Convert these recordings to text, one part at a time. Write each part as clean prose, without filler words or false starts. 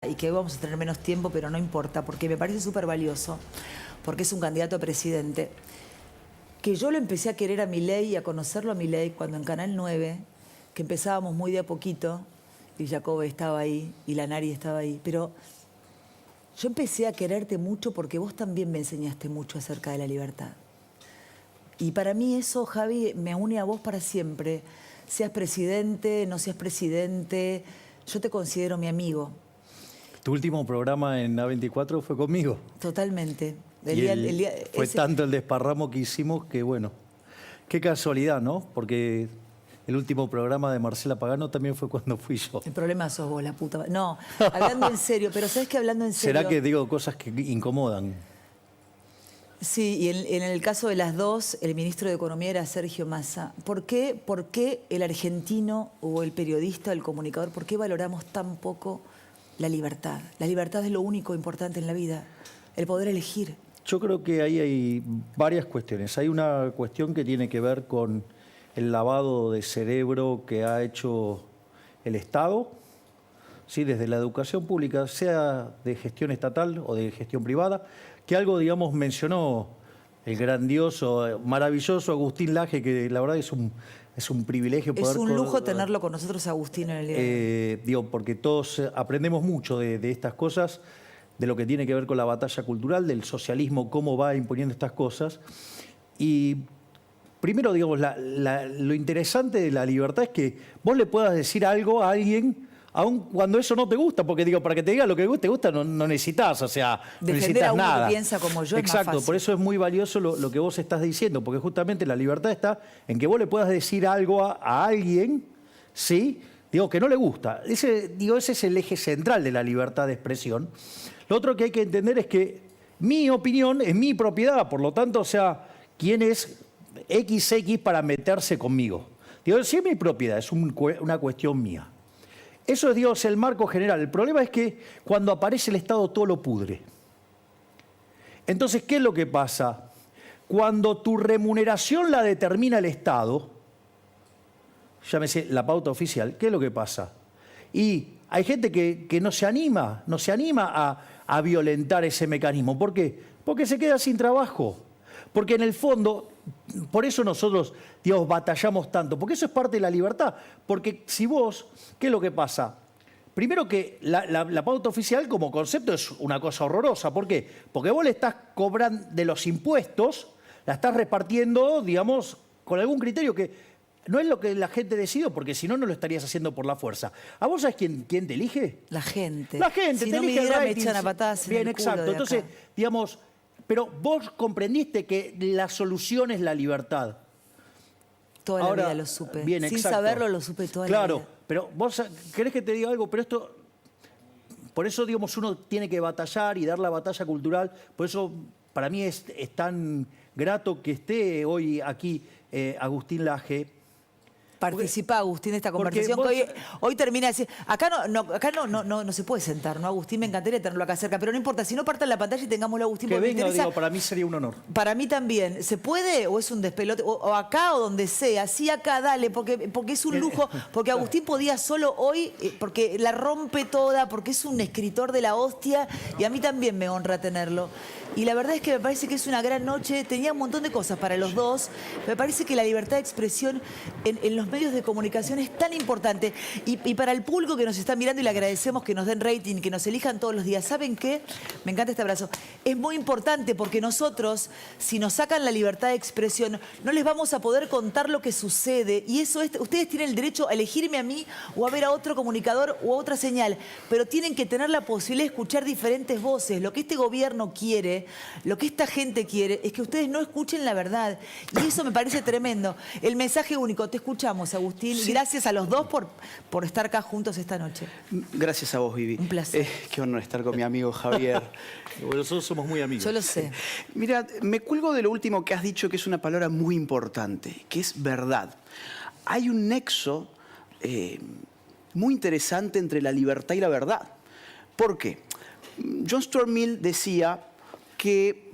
y que hoy vamos a tener menos tiempo, pero no importa, porque me parece súper valioso, porque es un candidato a presidente, que yo lo empecé a querer a Milei y a conocerlo a Milei cuando en Canal 9, que empezábamos muy de a poquito, y Jacobe estaba ahí, y Lanari estaba ahí, pero yo empecé a quererte mucho porque vos también me enseñaste mucho acerca de la libertad. Y para mí eso, Javi, me une a vos para siempre. Seas presidente, no seas presidente, yo te considero mi amigo. Tu último programa en A24 fue conmigo. Totalmente. Fue tanto el desparramo que hicimos que, bueno, qué casualidad, ¿no? Porque el último programa de Marcela Pagano también fue cuando fui yo. El problema sos vos, la puta. No, hablando en serio, pero ¿sabes qué? Hablando en serio... ¿Será que digo cosas que incomodan? Sí, y en el caso de las dos, el ministro de Economía era Sergio Massa. ¿Por qué el argentino o el periodista, el comunicador, por qué valoramos tan poco la libertad? La libertad es lo único importante en la vida, el poder elegir. Yo creo que ahí hay varias cuestiones. Hay una cuestión que tiene que ver con el lavado de cerebro que ha hecho el Estado, ¿sí? Desde la educación pública, sea de gestión estatal o de gestión privada, que algo, digamos, mencionó el grandioso, maravilloso Agustín Laje, que la verdad es un privilegio poder... Es un lujo tenerlo con nosotros, Agustín, en el día de hoy. Digo, porque todos aprendemos mucho de estas cosas, de lo que tiene que ver con la batalla cultural, del socialismo, cómo va imponiendo estas cosas. Y primero, digamos, lo interesante de la libertad es que vos le puedas decir algo a alguien, aun cuando eso no te gusta, porque digo, para que te diga lo que te gusta no necesitas, o sea, no defender necesitas a uno nada. que piensa como yo. Exacto, es más fácil. por eso es muy valioso lo que vos estás diciendo, porque justamente la libertad está en que vos le puedas decir algo a alguien, ¿sí? Digo, que no le gusta. Ese es el eje central de la libertad de expresión. Lo otro que hay que entender es que mi opinión es mi propiedad, por lo tanto, o sea, ¿quién es XX para meterse conmigo? Digo, sí es mi propiedad, es una cuestión mía. Eso es, Dios, el marco general. El problema es que cuando aparece el Estado todo lo pudre. Entonces, ¿qué es lo que pasa? Cuando tu remuneración la determina el Estado, llámese la pauta oficial, ¿qué es lo que pasa? Y hay gente que no se anima a violentar ese mecanismo. ¿Por qué? Porque se queda sin trabajo. Porque en el fondo, por eso nosotros, digamos, batallamos tanto, porque eso es parte de la libertad. Porque si vos, ¿qué es lo que pasa? Primero que la pauta oficial como concepto es una cosa horrorosa. ¿Por qué? Porque vos le estás cobrando de los impuestos, la estás repartiendo, digamos, con algún criterio que no es lo que la gente decidió, porque si no, no lo estarías haciendo por la fuerza. ¿A vos sabés quién te elige? La gente. La gente, si te no elige me ratings. echan a patadas en Bien, el culo exacto. de Entonces, acá. digamos, pero vos comprendiste que la solución es la libertad. Toda la Ahora, vida lo supe. bien, Sin exacto. saberlo, lo supe toda la vida. Claro, pero vos querés que te diga algo, pero esto... Por eso, digamos, uno tiene que batallar y dar la batalla cultural. Por eso, para mí es tan grato que esté hoy aquí Agustín Laje. Participa, Agustín, de esta conversación vos... que hoy termina de decir... Acá no se puede sentar, ¿no, Agustín? Me encantaría tenerlo acá cerca, pero no importa. Si no, partan la pantalla y tengámoslo, Agustín. Que porque venga, me interesa. digo, para mí sería un honor. Para mí también. ¿Se puede o es un despelote? O acá o donde sea. Sí, acá, dale, porque es un lujo. Porque Agustín podía solo hoy, porque la rompe toda, porque es un escritor de la hostia y a mí también me honra tenerlo. Y la verdad es que me parece que es una gran noche. Tenía un montón de cosas para los dos. Me parece que la libertad de expresión en los medios de comunicación es tan importante. Y para el público que nos está mirando, y le agradecemos que nos den rating, que nos elijan todos los días. ¿Saben qué? Me encanta este abrazo. Es muy importante porque nosotros, si nos sacan la libertad de expresión, no les vamos a poder contar lo que sucede. Y eso es, ustedes tienen el derecho a elegirme a mí o a ver a otro comunicador o a otra señal. Pero tienen que tener la posibilidad de escuchar diferentes voces. Lo que este gobierno quiere, lo que esta gente quiere, es que ustedes no escuchen la verdad. Y eso me parece tremendo. El mensaje único. Te escuchamos, Agustín. Sí. Gracias a los dos por estar acá juntos esta noche. Gracias a vos, Vivi. Un placer. Qué honor estar con mi amigo Javier. Bueno, nosotros somos muy amigos. Yo lo sé. Mira, me cuelgo de lo último que has dicho, que es una palabra muy importante, que es verdad. Hay un nexo muy interesante entre la libertad y la verdad. ¿Por qué? John Stuart Mill decía que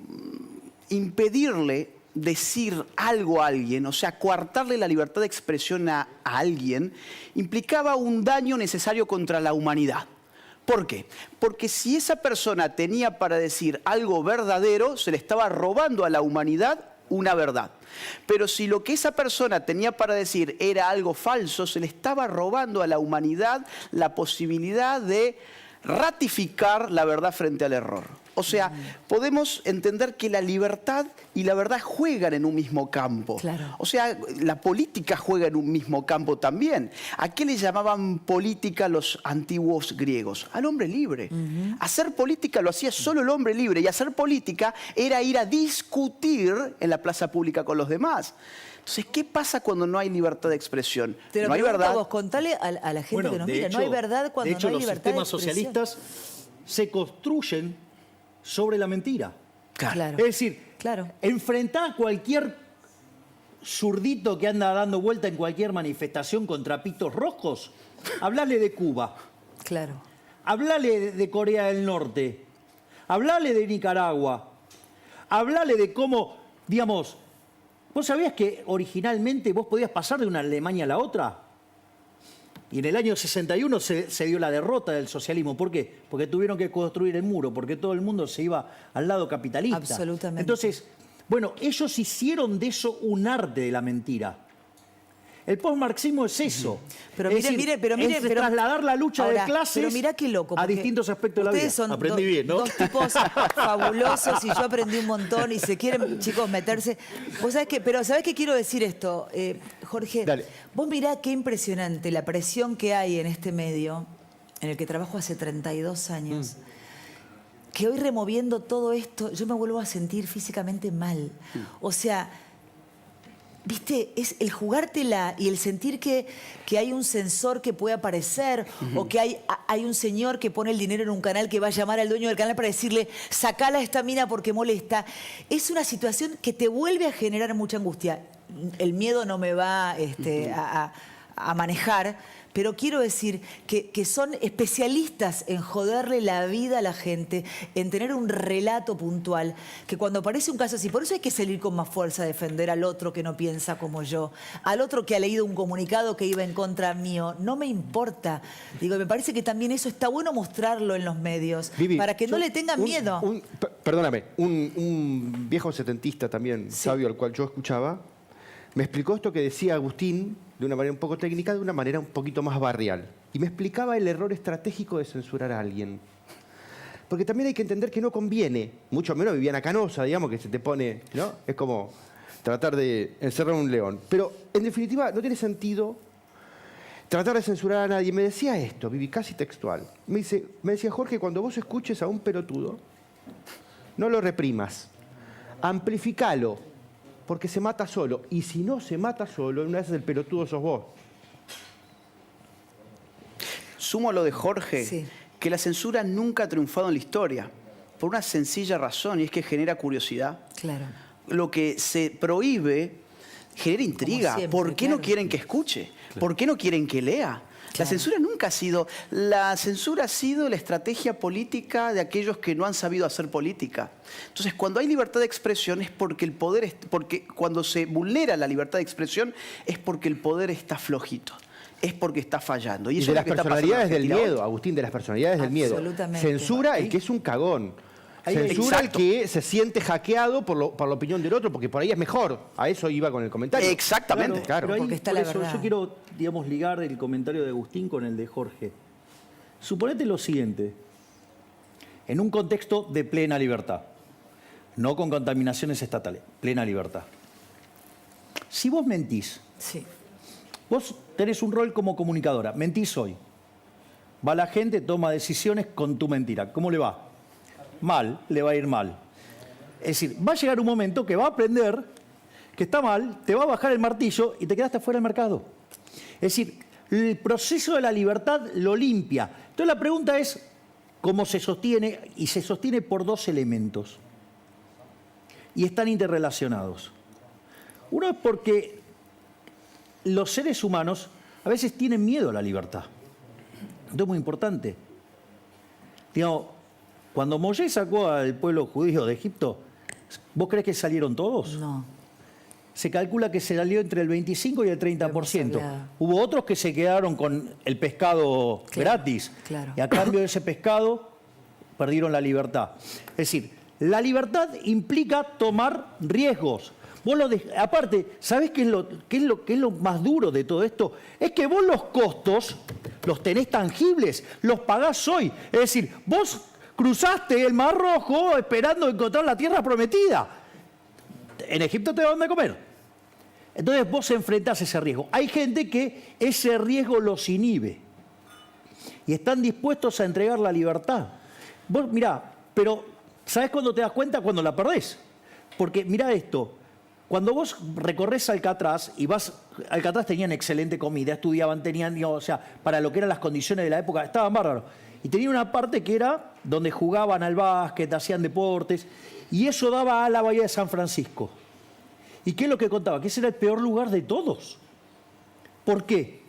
impedirle decir algo a alguien, o sea, coartarle la libertad de expresión a alguien, implicaba un daño necesario contra la humanidad. ¿Por qué? Porque si esa persona tenía para decir algo verdadero, se le estaba robando a la humanidad una verdad. Pero si lo que esa persona tenía para decir era algo falso, se le estaba robando a la humanidad la posibilidad de ratificar la verdad frente al error. O sea, podemos entender que la libertad y la verdad juegan en un mismo campo. Claro. O sea, la política juega en un mismo campo también. ¿A qué le llamaban política los antiguos griegos? Al hombre libre. Hacer política lo hacía solo el hombre libre, y hacer política era ir a discutir en la plaza pública con los demás. Entonces, ¿qué pasa cuando no hay libertad de expresión? Te lo No hay pregunto verdad. a vos, contale a la gente Bueno, que nos de mira, hecho- no hay verdad cuando de hecho, no hay los libertad de sistemas expresión. socialistas se construyen sobre la mentira. Claro. Es decir, Claro. enfrentar a cualquier zurdito que anda dando vuelta en cualquier manifestación con trapitos rojos, hablale de Cuba, Claro. hablale de Corea del Norte, hablale de Nicaragua, hablale de cómo, digamos, ¿vos sabías que originalmente vos podías pasar de una Alemania a la otra? Y en el año 61 se dio la derrota del socialismo. ¿Por qué? Porque tuvieron que construir el muro, porque todo el mundo se iba al lado capitalista. Absolutamente. Entonces, bueno, ellos hicieron de eso un arte de la mentira. El postmarxismo es eso. Pero Es mire, decir, mire, pero mire, es pero trasladar la lucha ahora, de clases pero mirá qué loco, a porque distintos aspectos de la vida. ustedes son Aprendí bien, ¿no? dos tipos fabulosos y yo aprendí un montón y se quieren, chicos, meterse. Vos sabés que, pero ¿sabés qué quiero decir esto, Jorge? Dale. Vos mirá qué impresionante la presión que hay en este medio, en el que trabajo hace 32 años. Que hoy removiendo todo esto, yo me vuelvo a sentir físicamente mal. O sea, ¿viste? Es el jugártela y el sentir que hay un sensor que puede aparecer o que hay un señor que pone el dinero en un canal que va a llamar al dueño del canal para decirle sacala a esta mina porque molesta. Es una situación que te vuelve a generar mucha angustia. El miedo no me va a manejar, pero quiero decir que son especialistas en joderle la vida a la gente, en tener un relato puntual, que cuando aparece un caso así, por eso hay que salir con más fuerza a defender al otro que no piensa como yo, al otro que ha leído un comunicado que iba en contra mío, no me importa. Digo, me parece que también eso está bueno mostrarlo en los medios, Vivi, para que no le tengan miedo. Perdóname, un viejo setentista también, Sí. sabio, al cual yo escuchaba, me explicó esto que decía Agustín de una manera un poco técnica, de una manera un poquito más barrial. Y me explicaba el error estratégico de censurar a alguien. Porque también hay que entender que no conviene, mucho menos Viviana Canosa, digamos, que se te pone, ¿no? Es como tratar de encerrar a un león. Pero, en definitiva, no tiene sentido tratar de censurar a nadie. Me decía esto, Vivi, casi textual. Me decía, Jorge, cuando vos escuches a un pelotudo, no lo reprimas, amplificalo, porque se mata solo. Y si no se mata solo, una vez el pelotudo sos vos. Sumo a lo de Jorge, Sí. que la censura nunca ha triunfado en la historia, por una sencilla razón, y es que genera curiosidad. Claro. Lo que se prohíbe genera intriga. siempre, ¿Por qué claro. no quieren que escuche? ¿Por qué no quieren que lea? La censura nunca ha sido... La censura ha sido la estrategia política de aquellos que no han sabido hacer política. Entonces, cuando hay libertad de expresión es porque el poder... Porque cuando se vulnera la libertad de expresión es porque el poder está flojito. Es porque está fallando. Y Y eso de es las lo que está pasando en personalidades del Argentina hoy. miedo, Agustín, de las personalidades del miedo. Absolutamente. Censura el que es un cagón. Censura el Exacto. que se siente hackeado por la opinión del otro, porque por ahí es mejor. A eso iba con el comentario. Exactamente. Claro. Pero ahí, Porque está por la eso, verdad. yo quiero, digamos, ligar el comentario de Agustín con el de Jorge. Suponete lo siguiente. En un contexto de plena libertad, no con contaminaciones estatales, plena libertad. Si vos mentís, Sí. vos tenés un rol como comunicadora, mentís hoy. Va la gente, toma decisiones con tu mentira. ¿Cómo le va? Mal, le va a ir mal. Es decir, va a llegar un momento que va a aprender que está mal, te va a bajar el martillo y te quedaste fuera del mercado. Es decir, el proceso de la libertad lo limpia. Entonces la pregunta es, ¿cómo se sostiene? Y se sostiene por dos elementos. Y están interrelacionados. Uno es porque los seres humanos a veces tienen miedo a la libertad. Esto es muy importante. Digamos, cuando Moisés sacó al pueblo judío de Egipto, ¿vos crees que salieron todos? No. se calcula que se salió entre el 25 y el 30%. hablado. Hubo otros que se quedaron con el pescado gratis. Claro. Y a cambio de ese pescado perdieron la libertad. Es decir, la libertad implica tomar riesgos. Vos aparte, ¿sabés qué es lo más duro de todo esto? Es que vos los costos los tenés tangibles, los pagás hoy. Es decir, vos cruzaste el Mar Rojo esperando encontrar la tierra prometida. En Egipto te dan de comer. Entonces vos enfrentás ese riesgo. Hay gente que ese riesgo los inhibe y están dispuestos a entregar la libertad. Vos mirá, pero ¿sabés cuándo te das cuenta? Cuando la perdés. Porque mirá esto, cuando vos recorres Alcatraz y vas, Alcatraz tenían excelente comida, estudiaban, tenían, o sea, para lo que eran las condiciones de la época, estaban bárbaros. Y tenía una parte que era donde jugaban al básquet, hacían deportes, y eso daba a la bahía de San Francisco. ¿Y qué es lo que contaba? Que ese era el peor lugar de todos. ¿Por qué?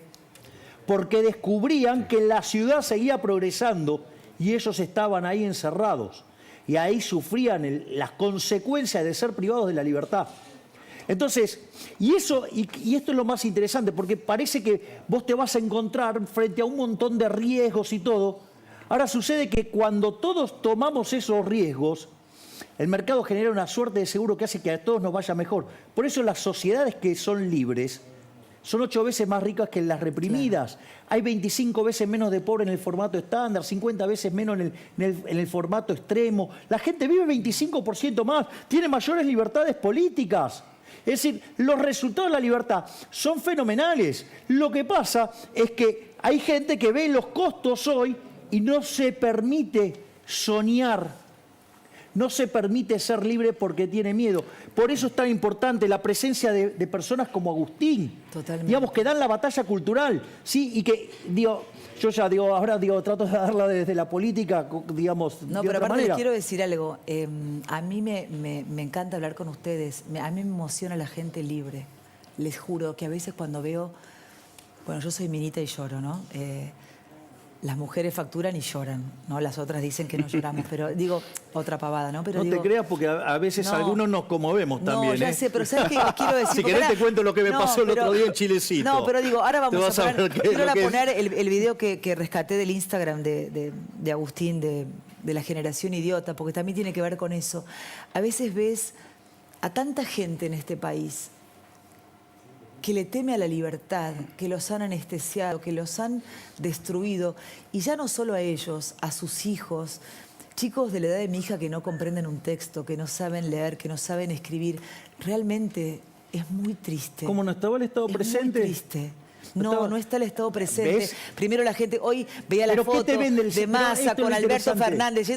Porque descubrían que la ciudad seguía progresando y ellos estaban ahí encerrados. Y ahí sufrían las consecuencias de ser privados de la libertad. Entonces, y esto es lo más interesante, porque parece que vos te vas a encontrar frente a un montón de riesgos y todo. Ahora sucede que cuando todos tomamos esos riesgos, el mercado genera una suerte de seguro que hace que a todos nos vaya mejor. Por eso las sociedades que son libres son 8 veces más ricas que las reprimidas. Claro. Hay 25 veces menos de pobre en el formato estándar, 50 veces menos en el formato extremo. La gente vive 25% más, tiene mayores libertades políticas. Es decir, los resultados de la libertad son fenomenales. Lo que pasa es que hay gente que ve los costos hoy y no se permite soñar. No se permite ser libre porque tiene miedo. Por eso es tan importante la presencia de personas como Agustín. Totalmente. Digamos, que dan la batalla cultural, ¿sí? Y que, digo, yo ya digo, ahora digo, trato de darla desde la política, digamos, no, de pero otra aparte manera. les quiero decir algo. A mí me encanta hablar con ustedes. A mí me emociona la gente libre. Les juro que a veces cuando veo... Bueno, yo soy minita y lloro, ¿no? Las mujeres facturan y lloran, ¿no? Las otras dicen que no lloramos, pero digo, otra pavada, ¿no? Pero No digo, te creas porque a veces no, algunos nos conmovemos también. No, ya sé, pero ¿sabes qué quiero decir? Si Porque querés ahora- te cuento lo que me pasó el otro día en Chilecito. No, pero digo, ahora Te vamos vas a a poner, ver qué es quiero lo ahora que es. poner el video que rescaté del Instagram de Agustín, de la generación idiota, porque también tiene que ver con eso. A veces ves a tanta gente en este país que le teme a la libertad, que los han anestesiado, que los han destruido, y ya no solo a ellos, a sus hijos, chicos de la edad de mi hija que no comprenden un texto, que no saben leer, que no saben escribir. Realmente es muy triste. ¿Cómo no estaba el Estado Es presente? muy triste. No No, estaba- no está el Estado presente. ¿Ves? Primero la gente, hoy veía la ¿Pero qué foto te vende el- de pero Massa esto es con lo Alberto interesante. Fernández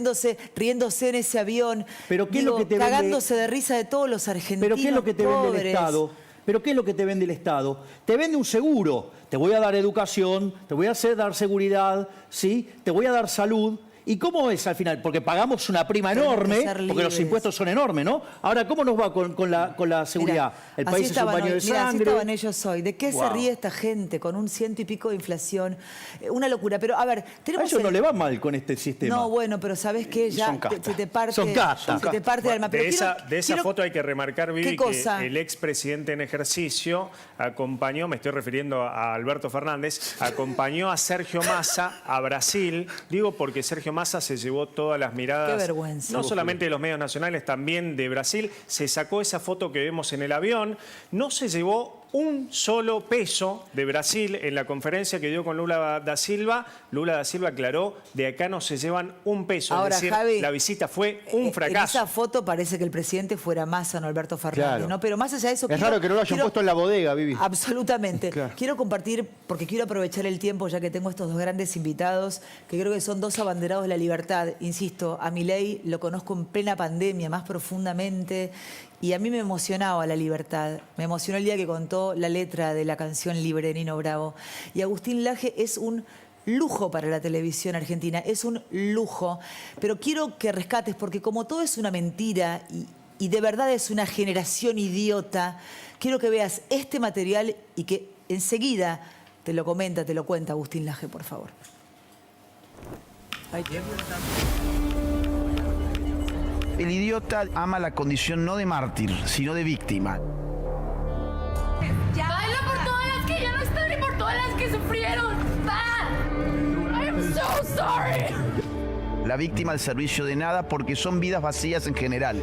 riéndose en ese avión. ¿Pero qué es lo que te vende- cagándose de risa de todos los argentinos ¿Pero qué es lo que te vende el pobres. Estado? ¿Pero qué es lo que te vende el Estado? Te vende un seguro. Te voy a dar educación, te voy a dar seguridad, ¿sí? Te voy a dar salud. ¿Y cómo es al final? Porque pagamos una prima Tenemos que enorme, ser porque los libres. impuestos son enormes, ¿no? Ahora, ¿cómo nos va con la seguridad? Mirá, El así país es un estaban baño hoy. de Mirá, así sangre. estaban ellos hoy. ¿De qué se Wow. ríe esta gente con un 100 y pico de inflación? Una locura. Pero, a ver, A tenemos... ellos no el- le va mal con este sistema. No, bueno, pero ¿sabes qué? Ya Son castas. se te parte, Son castas. se te parte el alma. Pero de esa quiero- foto hay que remarcar, Vivi, ¿Qué cosa? que el expresidente en ejercicio acompañó, me estoy refiriendo a Alberto Fernández, acompañó a Sergio Massa a Brasil. Digo porque Sergio Massa se llevó todas las miradas, Qué vergüenza. no solamente de los medios nacionales, también de Brasil. Se sacó esa foto que vemos en el avión. No se llevó un solo peso de Brasil en la conferencia que dio con Lula da Silva. Lula da Silva aclaró, de acá no se llevan un peso. Ahora, es decir, Javi, la visita fue un En fracaso. esa foto parece que el presidente fuera Massa, no Alberto Fernández, Claro. ¿no? Pero más allá de eso... Es raro que no lo hayan puesto en la bodega, Vivi. Absolutamente. Claro. Quiero compartir, porque quiero aprovechar el tiempo, ya que tengo estos dos grandes invitados, que creo que son dos abanderados de la libertad. Insisto, a Milei lo conozco en plena pandemia, más profundamente, y a mí me emocionaba la libertad. Me emocionó el día que contó la letra de la canción Libre de Nino Bravo. Y Agustín Laje es un lujo para la televisión argentina, es un lujo. Pero quiero que rescates, porque como todo es una mentira y de verdad es una generación idiota, quiero que veas este material y que enseguida te lo cuenta Agustín Laje, por favor. Ay, El idiota ama la condición no de mártir, sino de víctima. Baila por todas las que ya no están y por todas las que sufrieron. Va. I am so sorry. La víctima al servicio de nada porque son vidas vacías en general.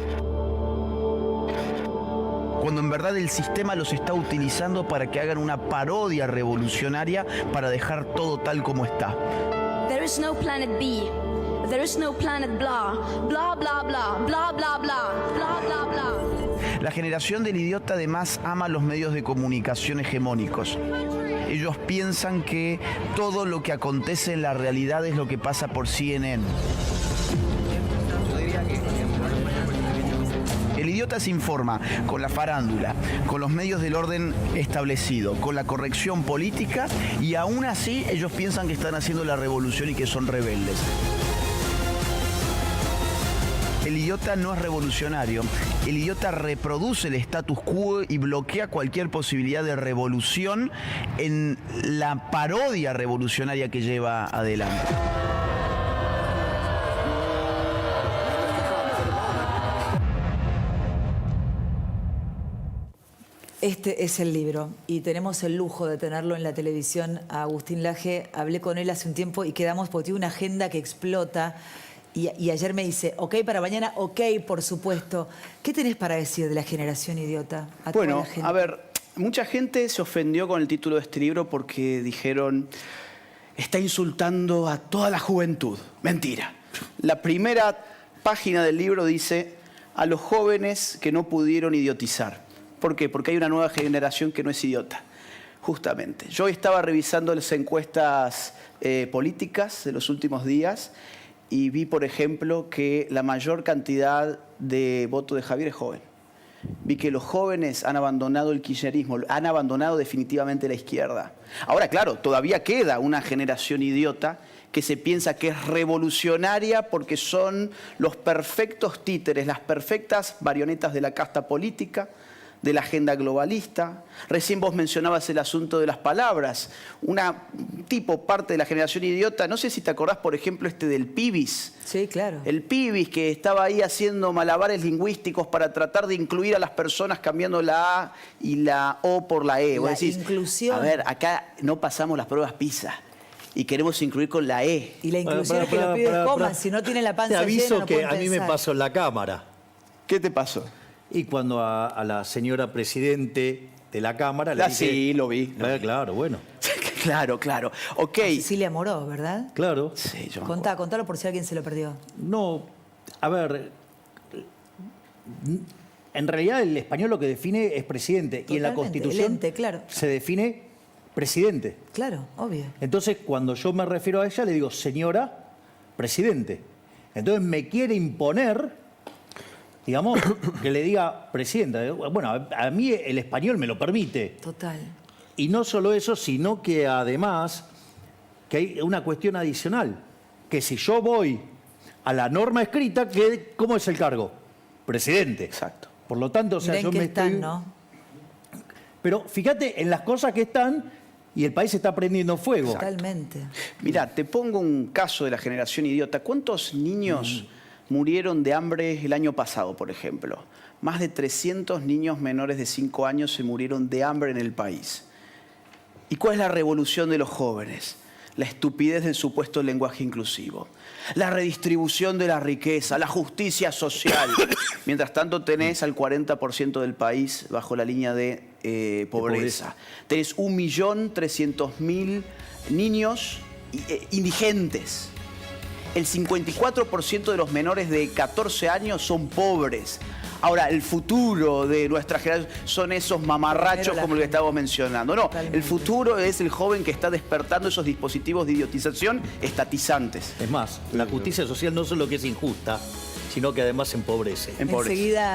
Cuando en verdad el sistema los está utilizando para que hagan una parodia revolucionaria para dejar todo tal como está. There is no planet B. There is no planet blah. Blah, blah, blah. Blah, blah, blah. Blah, blah, blah. La generación del idiota además ama los medios de comunicación hegemónicos. Ellos piensan que todo lo que acontece en la realidad es lo que pasa por CNN. El idiota se informa con la farándula, con los medios del orden establecido, con la corrección política y aún así ellos piensan que están haciendo la revolución y que son rebeldes. El idiota no es revolucionario, el idiota reproduce el status quo y bloquea cualquier posibilidad de revolución en la parodia revolucionaria que lleva adelante. Este es el libro y tenemos el lujo de tenerlo en la televisión a Agustín Laje. Hablé con él hace un tiempo y quedamos porque tiene una agenda que explota. Y ayer me dice, ok para mañana, ok, por supuesto. ¿Qué tenés para decir de la generación idiota? Bueno, a ver, mucha gente se ofendió con el título de este libro porque dijeron, está insultando a toda la juventud. Mentira. La primera página del libro dice, a los jóvenes que no pudieron idiotizar. ¿Por qué? Porque hay una nueva generación que no es idiota. Justamente. Yo estaba revisando las encuestas políticas de los últimos días y vi, por ejemplo, que la mayor cantidad de votos de Javier es joven. Vi que los jóvenes han abandonado el kirchnerismo, han abandonado definitivamente la izquierda. Ahora, claro, todavía queda una generación idiota que se piensa que es revolucionaria porque son los perfectos títeres, las perfectas marionetas de la casta política, de la agenda globalista. Recién vos mencionabas el asunto de las palabras. Parte de la generación idiota, no sé si te acordás, por ejemplo, del pibis. Sí, claro. El pibis que estaba ahí haciendo malabares lingüísticos para tratar de incluir a las personas cambiando la A y la O por la E. Vos decís, inclusión. a ver, acá no pasamos las pruebas PISA y queremos incluir con la E. Y la inclusión es que los pibes coman, si no tienen la panza Te aviso llena, no que pueden a mí me pensar. pasó en la Cámara. ¿Qué te pasó? Y cuando a la señora presidente de la Cámara le dije... Sí, lo vi. Claro, bueno. Claro. Ok. Cecilia Moró, ¿verdad? Claro. Sí, yo me Contalo por si alguien se lo perdió. No, a ver, en realidad el español lo que define es presidente y en la Totalmente, Constitución el ente, claro. se define presidente. Claro, obvio. Entonces, cuando yo me refiero a ella, le digo señora presidente. Entonces me quiere imponer, digamos, que le diga presidenta. Bueno, a mí el español me lo permite. Total. Y no solo eso, sino que además que hay una cuestión adicional, que si yo voy a la norma escrita, ¿cómo es el cargo? Presidente. Exacto. Por lo tanto, o sea, Mirá en yo qué me están, estoy... ¿no? Pero fíjate en las cosas que están y el país está prendiendo fuego. Totalmente. Mirá, te pongo un caso de la generación idiota. ¿Cuántos niños murieron de hambre el año pasado, por ejemplo? Más de 300 niños menores de 5 años se murieron de hambre en el país. ¿Y cuál es la revolución de los jóvenes? La estupidez del supuesto lenguaje inclusivo. La redistribución de la riqueza, la justicia social. Mientras tanto tenés al 40% del país bajo la línea de pobreza. Tenés 1.300.000 niños indigentes. El 54% de los menores de 14 años son pobres. Ahora, el futuro de nuestra generación son esos mamarrachos como el que estábamos mencionando. No, Totalmente. el futuro es el joven que está despertando esos dispositivos de idiotización estatizantes. Es más, la justicia social no solo que es injusta, sino que además empobrece. Empobrece. Enseguida